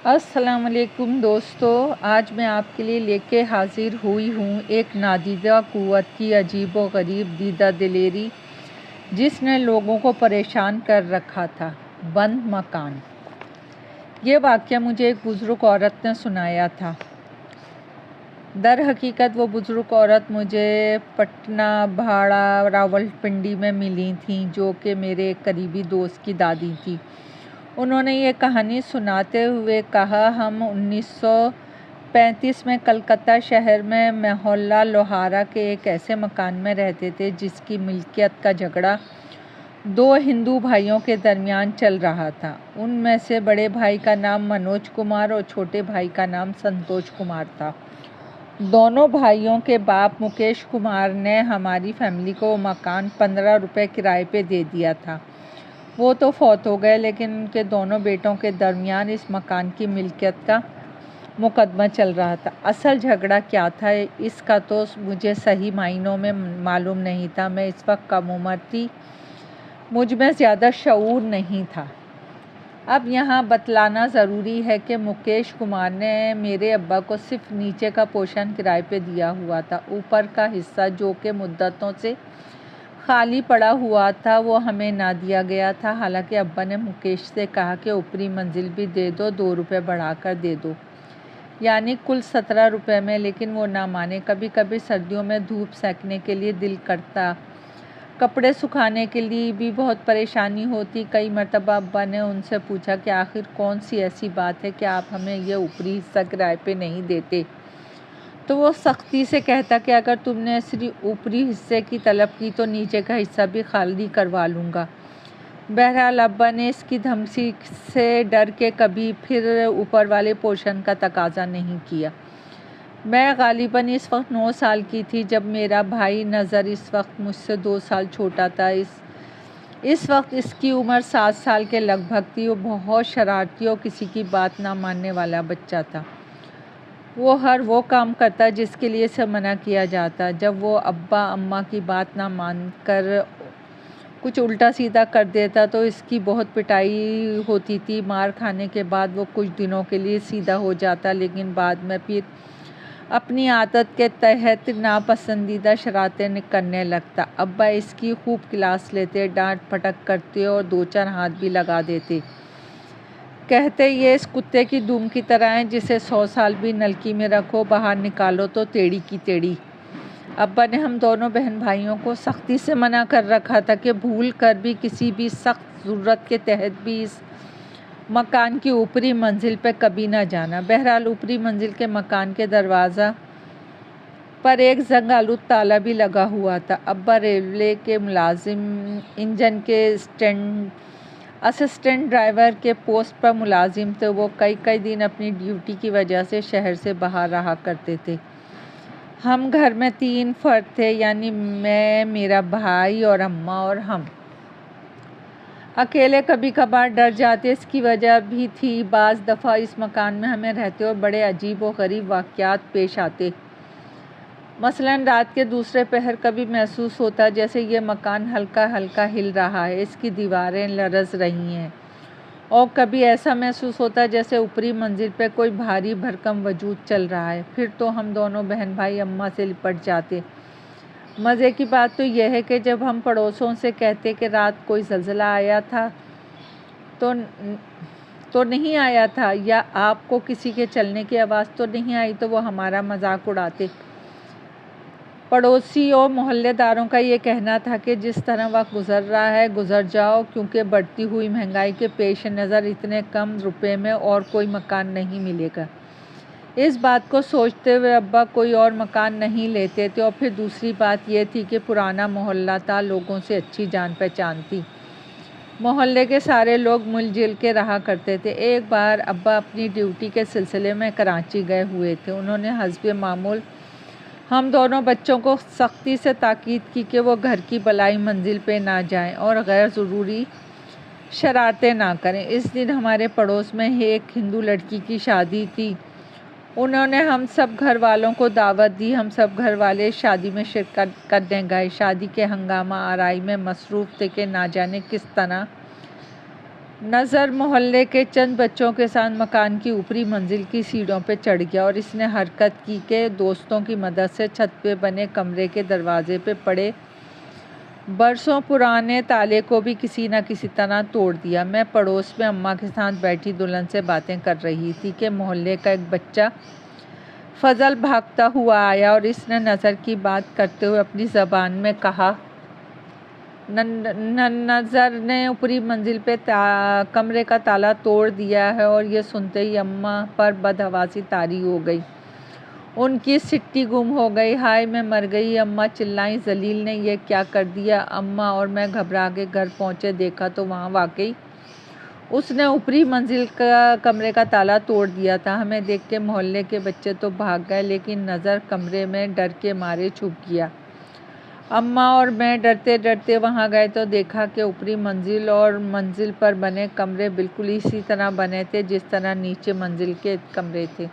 السلام علیکم دوستو، آج میں آپ کے لیے لے کے حاضر ہوئی ہوں ایک نادیدہ قوت کی عجیب و غریب دیدہ دلیری جس نے لوگوں کو پریشان کر رکھا تھا۔ بند مکان۔ یہ واقعہ مجھے ایک بزرگ عورت نے سنایا تھا۔ در حقیقت وہ بزرگ عورت مجھے پٹنہ، بھاڑا، راولپنڈی میں ملی تھیں، جو کہ میرے ایک قریبی دوست کی دادی تھی۔ انہوں نے یہ کہانی سناتے ہوئے کہا، ہم 1935 میں کلکتہ شہر میں محلہ لوہارا کے ایک ایسے مکان میں رہتے تھے جس کی ملکیت کا جھگڑا دو ہندو بھائیوں کے درمیان چل رہا تھا۔ ان میں سے بڑے بھائی کا نام منوج کمار اور چھوٹے بھائی کا نام سنتوش کمار تھا۔ دونوں بھائیوں کے باپ مکیش کمار نے ہماری فیملی کو وہ مکان 15 روپے کرائے پہ دے دیا تھا۔ وہ تو فوت ہو گئے، لیکن ان کے دونوں بیٹوں کے درمیان اس مکان کی ملکیت کا مقدمہ چل رہا تھا۔ اصل جھگڑا کیا تھا اس کا تو مجھے صحیح معنوں میں معلوم نہیں تھا۔ میں اس وقت کم عمر تھی، مجھ میں زیادہ شعور نہیں تھا۔ اب یہاں بتلانا ضروری ہے کہ مکیش کمار نے میرے ابا کو صرف نیچے کا پورشن کرائے پہ دیا ہوا تھا۔ اوپر کا حصہ جو کہ مدتوں سے خالی پڑا ہوا تھا وہ ہمیں نہ دیا گیا تھا۔ حالانکہ ابا نے مکیش سے کہا کہ اوپری منزل بھی دے دو، 2 روپے بڑھا کر دے دو، یعنی کل 17 روپے میں، لیکن وہ نہ مانے۔ کبھی کبھی سردیوں میں دھوپ سینکنے کے لیے دل کرتا، کپڑے سکھانے کے لیے بھی بہت پریشانی ہوتی۔ کئی مرتبہ ابا نے ان سے پوچھا کہ آخر کون سی ایسی بات ہے کہ آپ ہمیں یہ اوپری حصہ کرائے پہ نہیں دیتے؟ تو وہ سختی سے کہتا کہ اگر تم نے صرف اوپری حصے کی طلب کی تو نیچے کا حصہ بھی خالی کروا لوں گا۔ بہرحال ابا نے اس کی دھمکی سے ڈر کے کبھی پھر اوپر والے پورشن کا تقاضا نہیں کیا۔ میں غالباً اس وقت 9 سال کی تھی جب میرا بھائی نذر اس وقت مجھ سے 2 سال چھوٹا تھا۔ اس وقت اس کی عمر 7 سال کے لگ بھگ تھی۔ وہ بہت شرارتی اور کسی کی بات نہ ماننے والا بچہ تھا۔ وہ ہر وہ کام کرتا جس کے لیے اسے منع کیا جاتا۔ جب وہ ابا اماں کی بات نہ مان کر کچھ الٹا سیدھا کر دیتا تو اس کی بہت پٹائی ہوتی تھی۔ مار کھانے کے بعد وہ کچھ دنوں کے لیے سیدھا ہو جاتا، لیکن بعد میں پھر اپنی عادت کے تحت ناپسندیدہ شرارتیں کرنے لگتا۔ ابا اس کی خوب کلاس لیتے، ڈانٹ پٹک کرتے اور 2-4 ہاتھ بھی لگا دیتے۔ کہتے یہ اس کتے کی دم کی طرح ہے جسے 100 سال بھی نلکی میں رکھو، باہر نکالو تو ٹیڑھی کی ٹیڑھی۔ ابا نے ہم دونوں بہن بھائیوں کو سختی سے منع کر رکھا تھا کہ بھول کر بھی کسی بھی سخت ضرورت کے تحت بھی اس مکان کی اوپری منزل پہ کبھی نہ جانا۔ بہرحال اوپری منزل کے مکان کے دروازہ پر ایک زنگ آلود تالا بھی لگا ہوا تھا۔ ابا ریلوے کے ملازم، انجن کے اسسٹنٹ ڈرائیور کے پوسٹ پر ملازم تھے۔ وہ کئی دن اپنی ڈیوٹی کی وجہ سے شہر سے باہر رہا کرتے تھے۔ ہم گھر میں 3 فرد تھے، یعنی میں، میرا بھائی اور اماں اور ہم اکیلے کبھی کبھار ڈر جاتے۔ اس کی وجہ بھی تھی، بعض دفعہ اس مکان میں ہمیں رہتے اور بڑے عجیب و غریب واقعات پیش آتے۔ مثلاً رات کے دوسرے پہر کبھی محسوس ہوتا جیسے یہ مکان ہلکا ہلکا ہل رہا ہے، اس کی دیواریں لرز رہی ہیں، اور کبھی ایسا محسوس ہوتا جیسے اوپری منزل پہ کوئی بھاری بھرکم وجود چل رہا ہے۔ پھر تو ہم دونوں بہن بھائی اماں سے لپٹ جاتے۔ مزے کی بات تو یہ ہے کہ جب ہم پڑوسیوں سے کہتے کہ رات کوئی زلزلہ آیا تھا تو نہیں آیا تھا، یا آپ کو کسی کے چلنے کی آواز تو نہیں آئی، تو وہ ہمارا مذاق اڑاتے۔ پڑوسی اور محلے داروں کا یہ کہنا تھا کہ جس طرح وقت گزر رہا ہے گزر جاؤ، کیونکہ بڑھتی ہوئی مہنگائی کے پیش نظر اتنے کم روپے میں اور کوئی مکان نہیں ملے گا۔ اس بات کو سوچتے ہوئے ابا کوئی اور مکان نہیں لیتے تھے، اور پھر دوسری بات یہ تھی کہ پرانا محلہ تھا، لوگوں سے اچھی جان پہچان تھی، محلے کے سارے لوگ مل جل کے رہا کرتے تھے۔ ایک بار ابا اپنی ڈیوٹی کے سلسلے میں کراچی گئے ہوئے تھے۔ انہوں نے حسب معمول ہم دونوں بچوں کو سختی سے تاکید کی کہ وہ گھر کی بالائی منزل پہ نہ جائیں اور غیر ضروری شرارتیں نہ کریں۔ اس دن ہمارے پڑوس میں ایک ہندو لڑکی کی شادی تھی۔ انہوں نے ہم سب گھر والوں کو دعوت دی۔ ہم سب گھر والے شادی میں شرکت کرنے گئے۔ شادی کے ہنگامہ آرائی میں مصروف تھے کہ نہ جانے کس طرح نظر محلے کے چند بچوں کے ساتھ مکان کی اوپری منزل کی سیڑھیوں پہ چڑھ گیا اور اس نے حرکت کی کہ دوستوں کی مدد سے چھت پہ بنے کمرے کے دروازے پہ پڑے برسوں پرانے تالے کو بھی کسی نہ کسی طرح توڑ دیا۔ میں پڑوس میں اماں کے ساتھ بیٹھی دلہن سے باتیں کر رہی تھی کہ محلے کا ایک بچہ فضل بھاگتا ہوا آیا اور اس نے نظر کی بات کرتے ہوئے اپنی زبان میں کہا۔ نظر نے اوپری منزل پہ کمرے کا تالا توڑ دیا ہے اور یہ سنتے ہی اماں پر بدحواسی طاری ہو گئی۔ ان کی سٹی گم ہو گئی۔ ہائے میں مر گئی، اماں چلائیں، ذلیل نے یہ کیا کر دیا؟ اماں اور میں گھبرا کے گھر پہنچے، دیکھا تو وہاں واقعی اس نے اوپری منزل کا کمرے کا تالا توڑ دیا تھا۔ ہمیں دیکھ کے محلے کے بچے تو بھاگ گئے لیکن نظر کمرے میں ڈر کے مارے چھپ گیا۔ اماں اور میں ڈرتے ڈرتے وہاں گئے تو دیکھا کہ اوپری منزل اور منزل پر بنے کمرے بالکل اسی طرح بنے تھے جس طرح نیچے منزل کے کمرے تھے۔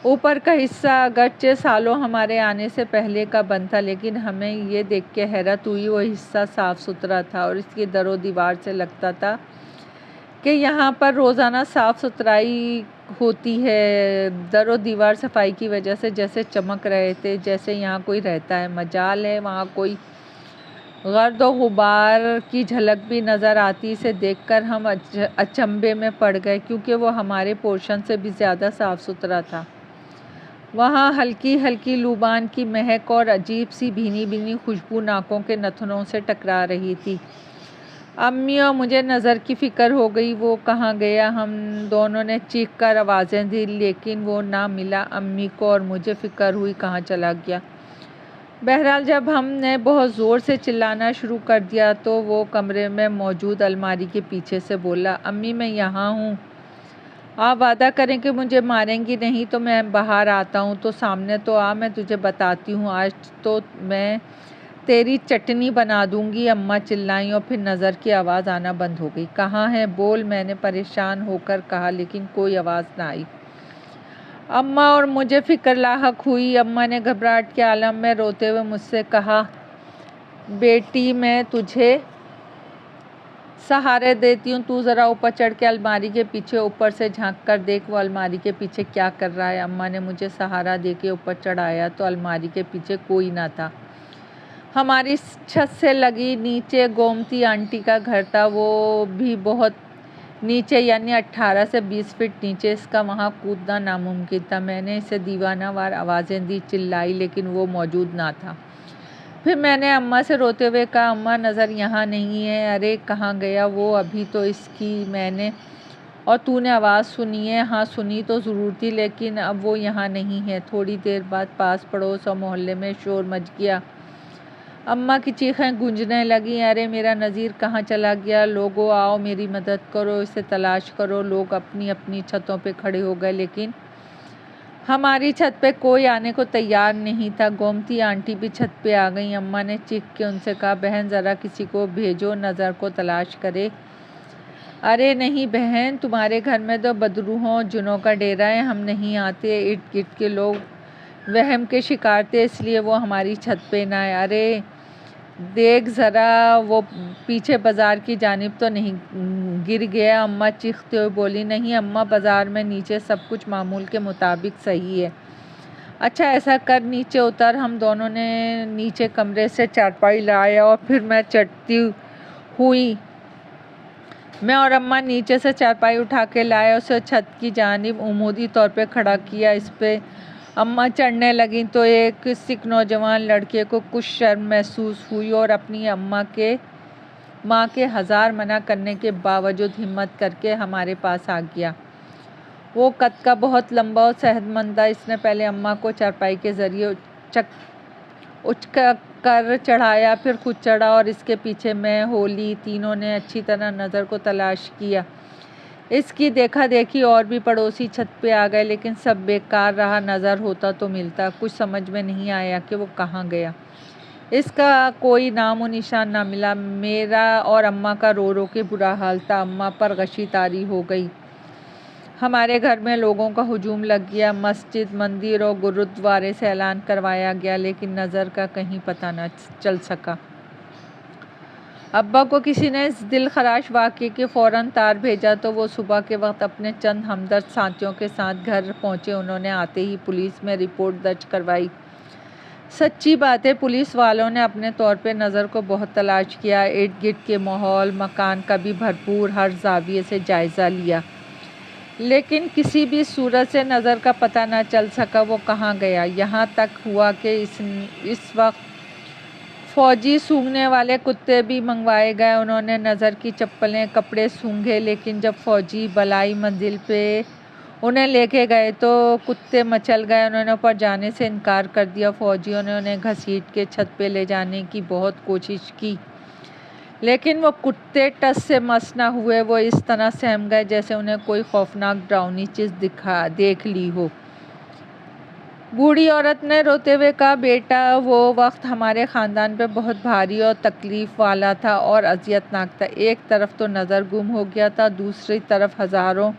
اوپر کا حصہ اگرچہ سالوں ہمارے آنے سے پہلے کا بند تھا لیکن ہمیں یہ دیکھ کے حیرت ہوئی وہ حصہ صاف ستھرا تھا اور اس کی در و دیوار سے لگتا تھا کہ یہاں پر روزانہ صاف ستھرائی ہوتی ہے۔ در و دیوار صفائی کی وجہ سے جیسے چمک رہے تھے، جیسے یہاں کوئی رہتا ہے۔ مجال ہے وہاں کوئی گرد و غبار کی جھلک بھی نظر آتی۔ اسے دیکھ کر ہم اچنبھے میں پڑ گئے کیونکہ وہ ہمارے پورشن سے بھی زیادہ صاف ستھرا تھا۔ وہاں ہلکی ہلکی لوبان کی مہک اور عجیب سی بھینی بھینی خوشبو ناکوں کے نتنوں سے ٹکرا رہی تھی۔ امی اور مجھے نظر کی فکر ہو گئی، وہ کہاں گیا؟ ہم دونوں نے چیخ کر آوازیں دی لیکن وہ نہ ملا۔ امی کو اور مجھے فکر ہوئی کہاں چلا گیا۔ بہرحال جب ہم نے بہت زور سے چلانا شروع کر دیا تو وہ کمرے میں موجود الماری کے پیچھے سے بولا، امی میں یہاں ہوں، آپ وعدہ کریں کہ مجھے ماریں گی نہیں تو میں باہر آتا ہوں، تو سامنے تو آ، میں تجھے بتاتی ہوں، آج تو میں تیری چٹنی بنا دوں گی۔ اماں چلائیں اور پھر نظر کی آواز آنا بند ہو گئی۔ کہاں ہے؟ بول، میں نے پریشان ہو کر کہا لیکن کوئی آواز نہ آئی۔ اماں اور مجھے فکر لاحق ہوئی۔ اماں نے گھبراہٹ کے عالم میں روتے ہوئے مجھ سے کہا، بیٹی میں تجھے سہارے دیتی ہوں، تو ذرا اوپر چڑھ کے الماری کے پیچھے اوپر سے جھانک کر دیکھ وہ الماری کے پیچھے کیا کر رہا ہے۔ اماں نے مجھے سہارا دے کے اوپر چڑھایا تو الماری کے پیچھے کوئی نہ تھا۔ ہماری چھت سے لگی نیچے گومتی آنٹی کا گھر تھا، وہ بھی بہت نیچے، یعنی 18 سے 20 فٹ نیچے۔ اس کا وہاں کودنا ناممکن تھا۔ میں نے اسے دیوانہ وار آوازیں دی، چلائی لیکن وہ موجود نہ تھا۔ پھر میں نے اماں سے روتے ہوئے کہا، اماں نظر یہاں نہیں ہے۔ ارے کہاں گیا وہ؟ ابھی تو اس کی میں نے اور تو نے آواز سنی ہے؟ ہاں سنی تو ضرور تھی لیکن اب وہ یہاں نہیں ہے۔ تھوڑی دیر بعد پاس پڑوس اور محلے میں شور مچ گیا۔ اماں کی چیخیں گونجنے لگیں، ارے میرا نذیر کہاں چلا گیا؟ لوگو آؤ میری مدد کرو، اسے تلاش کرو۔ لوگ اپنی اپنی چھتوں پہ کھڑے ہو گئے لیکن ہماری چھت پہ کوئی آنے کو تیار نہیں تھا۔ گومتی آنٹی بھی چھت پہ آ گئیں۔ اماں نے چیخ کے ان سے کہا، بہن ذرا کسی کو بھیجو نظر کو تلاش کرے۔ ارے نہیں بہن، تمہارے گھر میں تو بدروحوں جنوں کا ڈیرا ہے، ہم نہیں آتے۔ ارد گرد کے لوگ وہم کے شکار تھے اس لیے وہ ہماری چھت پہ نہ آئے۔ ارے دیکھ ذرا وہ پیچھے بازار کی جانب تو نہیں گر گیا؟ اماں چیختے ہوئے بولی، نہیں اماں، بازار میں نیچے سب کچھ معمول کے مطابق صحیح ہے۔ اچھا ایسا کر نیچے اتر۔ ہم دونوں نے نیچے کمرے سے چارپائی لایا اور پھر میں اور اماں نیچے سے چارپائی اٹھا کے لائے، اسے چھت کی جانب عمودی طور پہ کھڑا کیا۔ اس پہ اماں چڑھنے لگیں تو ایک سکھ نوجوان لڑکے کو کچھ شرم محسوس ہوئی اور اپنی ماں کے ہزار منع کرنے کے باوجود ہمت کر کے ہمارے پاس آ گیا۔ وہ قد کا بہت لمبا اور صحت مند تھا۔ اس نے پہلے اماں کو چارپائی کے ذریعے اچک کر چڑھایا، پھر خود چڑھا اور اس کے پیچھے میں، ہولی، تینوں نے اچھی طرح نظر کو تلاش کیا۔ اس کی دیکھا دیکھی اور بھی پڑوسی چھت پہ آ گئے لیکن سب بیکار رہا، نظر ہوتا تو ملتا۔ کچھ سمجھ میں نہیں آیا کہ وہ کہاں گیا۔ اس کا کوئی نام و نشان نہ ملا۔ میرا اور اماں کا رو رو کے برا حال تھا۔ اماں پر غشی طاری ہو گئی۔ ہمارے گھر میں لوگوں کا ہجوم لگ گیا۔ مسجد، مندر اور گرودوارے سے اعلان کروایا گیا لیکن نظر کا کہیں پتہ نہ چل سکا۔ ابا کو کسی نے اس دل خراش واقعے کے فوراً تار بھیجا تو وہ صبح کے وقت اپنے چند ہمدرد ساتھیوں کے ساتھ گھر پہنچے۔ انہوں نے آتے ہی پولیس میں رپورٹ درج کروائی۔ سچی بات ہے، پولیس والوں نے اپنے طور پہ نظر کو بہت تلاش کیا، ارد گرد کے ماحول مکان کا بھی بھرپور ہر زاویے سے جائزہ لیا، لیکن کسی بھی صورت سے نظر کا پتہ نہ چل سکا وہ کہاں گیا۔ یہاں تک ہوا کہ اس وقت فوجی سونگھنے والے کتے بھی منگوائے گئے۔ انہوں نے نظر کی چپلیں کپڑے سونگھے، لیکن جب فوجی بالائی منزل پہ انہیں لے کے گئے تو کتے مچل گئے۔ انہوں نے اوپر جانے سے انکار کر دیا۔ فوجیوں نے انہیں گھسیٹ کے چھت پہ لے جانے کی بہت کوشش کی، لیکن وہ کتے ٹس سے مس نہ ہوئے۔ وہ اس طرح سہم گئے جیسے انہیں کوئی خوفناک ڈراؤنی چیز دیکھ لی ہو۔ بوڑھی عورت نے روتے ہوئے کہا، بیٹا وہ وقت ہمارے خاندان پہ بہت بھاری اور تکلیف والا تھا اور اذیت ناک تھا۔ ایک طرف تو نظر گم ہو گیا تھا، دوسری طرف ہزاروں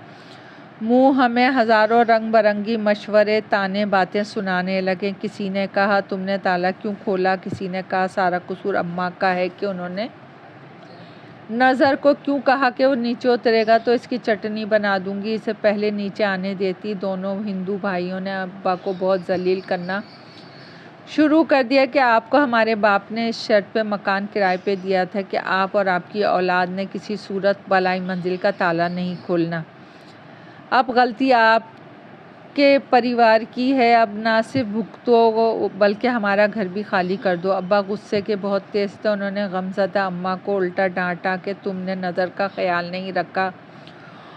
منہ ہمیں ہزاروں رنگ برنگی مشورے طعنے باتیں سنانے لگے۔ کسی نے کہا تم نے تالا کیوں کھولا، کسی نے کہا سارا قصور اماں کا ہے کہ انہوں نے نظر کو کیوں کہا کہ وہ نیچے اترے گا تو اس کی چٹنی بنا دوں گی، اسے پہلے نیچے آنے دیتی۔ دونوں ہندو بھائیوں نے ابا کو بہت ذلیل کرنا شروع کر دیا کہ آپ کو ہمارے باپ نے اس شرط پہ مکان کرائے پہ دیا تھا کہ آپ اور آپ کی اولاد نے کسی صورت بالائی منزل کا تالا نہیں کھولنا۔ اب غلطی آپ کے پریوار کی ہے، اب نہ صرف بھگتو بلکہ ہمارا گھر بھی خالی کر دو۔ ابا غصے کے بہت تیز تھے۔ انہوں نے غمزدہ اماں کو الٹا ڈانٹا کہ تم نے نظر کا خیال نہیں رکھا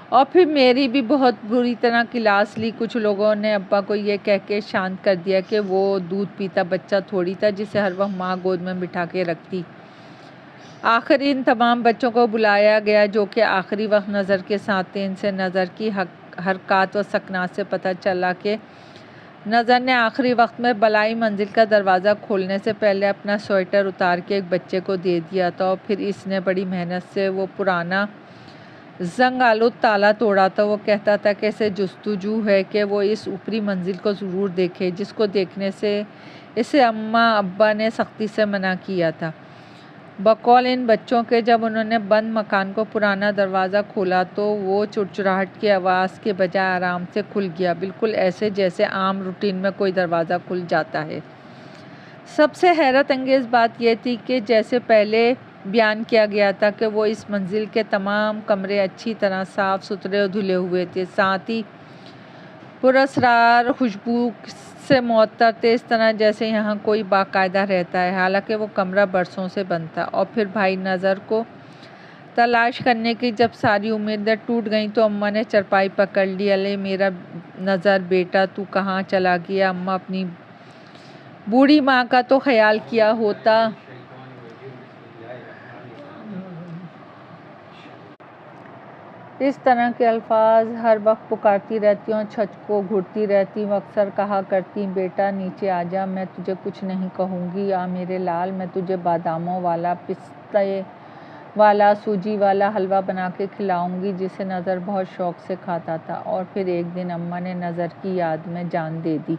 اور پھر میری بھی بہت بری طرح کلاس لی۔ کچھ لوگوں نے ابا کو یہ کہہ کے شانت کر دیا کہ وہ دودھ پیتا بچہ تھوڑی تھا جسے ہر وقت ماں گود میں بٹھا کے رکھتی۔ آخر ان تمام بچوں کو بلایا گیا جو کہ آخری وقت نظر کے ساتھ تھے۔ ان سے نظر کی حرکات و سکنات سے پتہ چلا کہ نظر نے آخری وقت میں بالائی منزل کا دروازہ کھولنے سے پہلے اپنا سویٹر اتار کے ایک بچے کو دے دیا تھا اور پھر اس نے بڑی محنت سے وہ پرانا زنگ آلود تالا توڑا تھا۔ وہ کہتا تھا کہ اسے جستجو ہے کہ وہ اس اوپری منزل کو ضرور دیکھے، جس کو دیکھنے سے اسے اماں ابا نے سختی سے منع کیا تھا۔ بقول ان بچوں کے جب انہوں نے بند مکان کو پرانا دروازہ کھولا تو وہ چڑچڑاہٹ کی آواز کے بجائے آرام سے کھل گیا، بالکل ایسے جیسے عام روٹین میں کوئی دروازہ کھل جاتا ہے۔ سب سے حیرت انگیز بات یہ تھی کہ جیسے پہلے بیان کیا گیا تھا کہ وہ اس منزل کے تمام کمرے اچھی طرح صاف ستھرے اور دھلے ہوئے تھے، ساتھ ہی پراسرار خوشبو سے معطر تھے، اس طرح جیسے یہاں کوئی باقاعدہ رہتا ہے، حالانکہ وہ کمرہ برسوں سے بند تھا۔ اور پھر بھائی نظر کو تلاش کرنے کی جب ساری امیدیں ٹوٹ گئیں تو اماں نے چرپائی پکڑ لی۔ الے میرا نظر بیٹا تو کہاں چلا گیا؟ اماں اپنی بوڑھی ماں کا تو خیال کیا ہوتا۔ اس طرح کے الفاظ ہر وقت پکارتی رہتی اور چھت کو گھورتی رہتی۔ وہ اکثر کہا کرتی، بیٹا نیچے آ جا، میں تجھے کچھ نہیں کہوں گی، آ میرے لال، میں تجھے باداموں والا، پستے والا، سوجی والا حلوہ بنا کے کھلاؤں گی، جسے نظر بہت شوق سے کھاتا تھا۔ اور پھر ایک دن اماں نے نظر کی یاد میں جان دے دی۔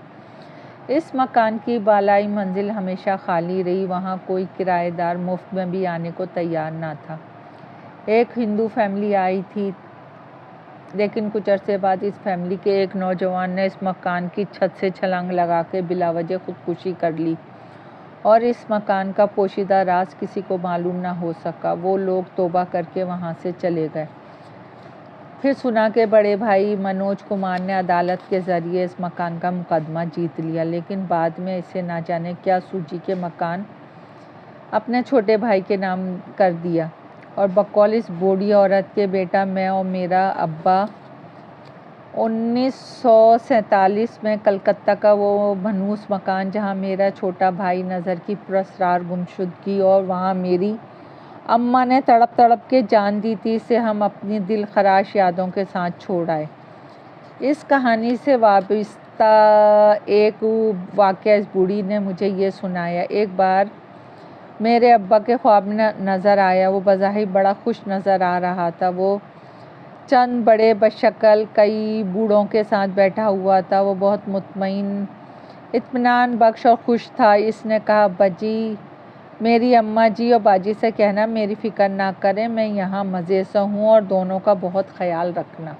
اس مکان کی بالائی منزل ہمیشہ خالی رہی، وہاں کوئی کرایہ دار مفت میں بھی آنے کو تیار نہ تھا۔ ایک ہندو فیملی آئی تھی، لیکن کچھ عرصے بعد اس فیملی کے ایک نوجوان نے اس مکان کی چھت سے چھلانگ لگا کے بلا وجہ خودکشی کر لی اور اس مکان کا پوشیدہ راز کسی کو معلوم نہ ہو سکا۔ وہ لوگ توبہ کر کے وہاں سے چلے گئے۔ پھر سنا کہ بڑے بھائی منوج کمار نے عدالت کے ذریعے اس مکان کا مقدمہ جیت لیا، لیکن بعد میں اسے نہ جانے کیا سوجی کے مکان اپنے چھوٹے بھائی کے نام کر دیا۔ اور بقول اس بوڑھی عورت کے، بیٹا میں اور میرا ابا 1947 میں کلکتہ کا وہ منحوس مکان جہاں میرا چھوٹا بھائی نظر کی پراسرار گمشدگی اور وہاں میری اماں نے تڑپ تڑپ کے جان دی تھی، اسے ہم اپنی دل خراش یادوں کے ساتھ چھوڑ آئے۔ اس کہانی سے وابستہ ایک واقعہ اس بوڑھی نے مجھے یہ سنایا۔ ایک بار میرے ابا کے خواب میں نظر آیا۔ وہ بظاہر بڑا خوش نظر آ رہا تھا۔ وہ چند بڑے بشکل کئی بوڑھوں کے ساتھ بیٹھا ہوا تھا۔ وہ بہت مطمئن، اطمینان بخش اور خوش تھا۔ اس نے کہا، ابا جی میری اماں جی اور باجی سے کہنا میری فکر نہ کریں، میں یہاں مزے سے ہوں اور دونوں کا بہت خیال رکھنا۔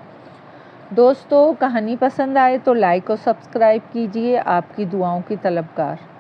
دوستو، کہانی پسند آئے تو لائک اور سبسکرائب کیجیے۔ آپ کی دعاؤں کی طلبگار۔